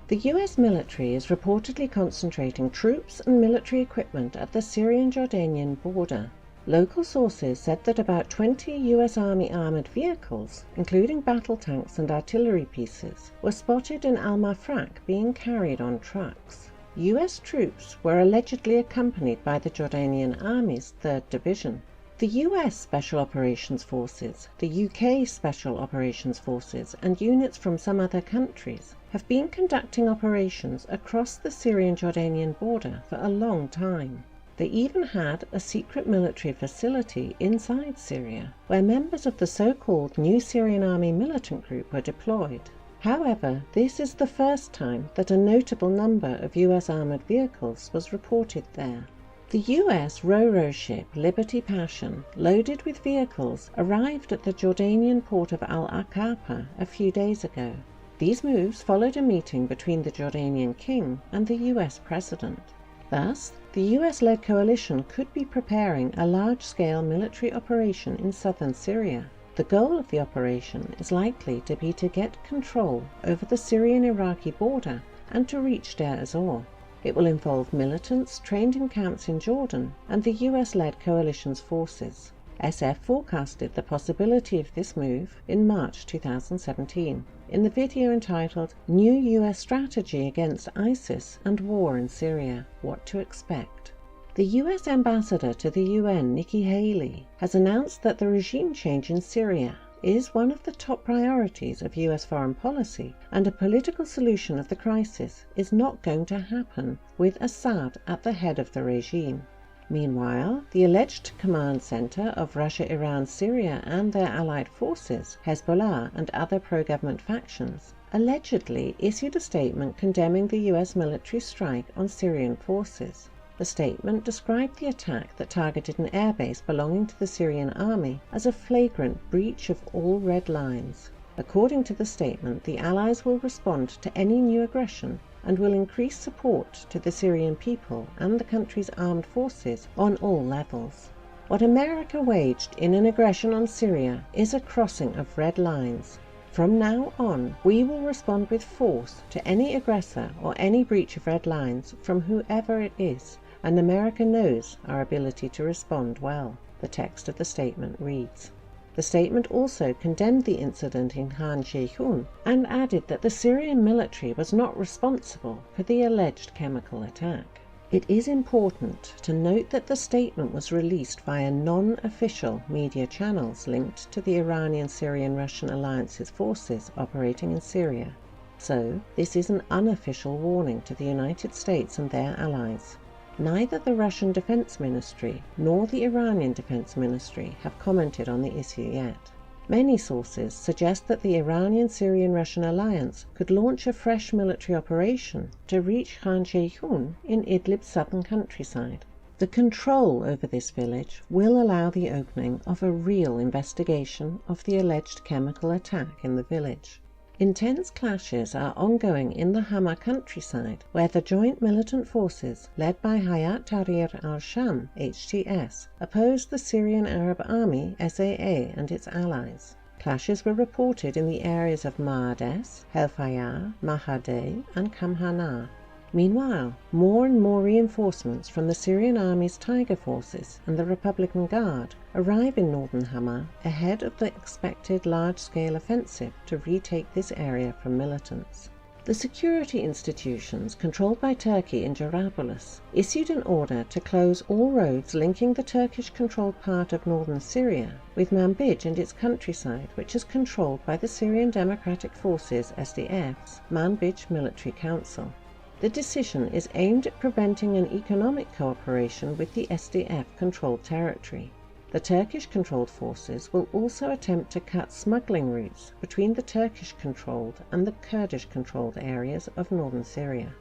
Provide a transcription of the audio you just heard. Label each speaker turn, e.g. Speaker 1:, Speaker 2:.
Speaker 1: The US military is reportedly concentrating troops and military equipment at the Syrian-Jordanian border. Local sources said that about 20 US Army armored vehicles, including battle tanks and artillery pieces, were spotted in Al-Mafraq being carried on trucks. US troops were allegedly accompanied by the Jordanian Army's 3rd Division. The US Special Operations Forces, the UK Special Operations Forces, and units from some other countries have been conducting operations across the Syrian-Jordanian border for a long time. They even had a secret military facility inside Syria, where members of the so-called New Syrian Army militant group were deployed. However, this is the first time that a notable number of US armored vehicles was reported there. The US ro-ro ship Liberty Passion, loaded with vehicles, arrived at the Jordanian port of Al-Aqaba a few days ago. These moves followed a meeting between the Jordanian king and the US president. Thus, the US-led coalition could be preparing a large-scale military operation in southern Syria. The goal of the operation is likely to be to get control over the Syrian-Iraqi border and to reach Deir ez-Zor. It will involve militants trained in camps in Jordan and the US-led coalition's forces. SF forecasted the possibility of this move in March 2017 in the video entitled "New US Strategy Against ISIS and War in Syria: What to Expect." The US ambassador to the UN, Nikki Haley, has announced that the regime change in Syria is one of the top priorities of US foreign policy, and a political solution of the crisis is not going to happen with Assad at the head of the regime. Meanwhile, the alleged command center of Russia, Iran, Syria and their allied forces, Hezbollah and other pro-government factions, allegedly issued a statement condemning the US military strike on Syrian forces. The statement described the attack that targeted an airbase belonging to the Syrian army as a flagrant breach of all red lines. According to the statement, the Allies will respond to any new aggression and will increase support to the Syrian people and the country's armed forces on all levels. What America waged in an aggression on Syria is a crossing of red lines. From now on, we will respond with force to any aggressor or any breach of red lines from whoever it is, and America knows our ability to respond well, the text of the statement reads. The statement also condemned the incident in Khan Sheikhoun and added that the Syrian military was not responsible for the alleged chemical attack. It is important to note that the statement was released via non-official media channels linked to the Iranian-Syrian-Russian alliance's forces operating in Syria. So, this is an unofficial warning to the United States and their allies. Neither the Russian Defense Ministry nor the Iranian Defense Ministry have commented on the issue yet. Many sources suggest that the Iranian-Syrian-Russian alliance could launch a fresh military operation to reach Khan Sheikhoun in Idlib's southern countryside. The control over this village will allow the opening of a real investigation of the alleged chemical attack in the village. Intense clashes are ongoing in the Hama countryside, where the joint militant forces, led by Hayat Tahrir al-Sham (HTS), oppose the Syrian Arab Army (SAA) and its allies. Clashes were reported in the areas of Ma'ades, Helfaya, Mahadeh, and Kamhana. Meanwhile, more and more reinforcements from the Syrian Army's Tiger forces and the Republican Guard arrive in northern Hama ahead of the expected large-scale offensive to retake this area from militants. The security institutions controlled by Turkey in Jarablus issued an order to close all roads linking the Turkish-controlled part of northern Syria with Manbij and its countryside, which is controlled by the Syrian Democratic Forces SDF's Manbij Military Council. The decision is aimed at preventing an economic cooperation with the SDF-controlled territory. The Turkish-controlled forces will also attempt to cut smuggling routes between the Turkish-controlled and the Kurdish-controlled areas of northern Syria.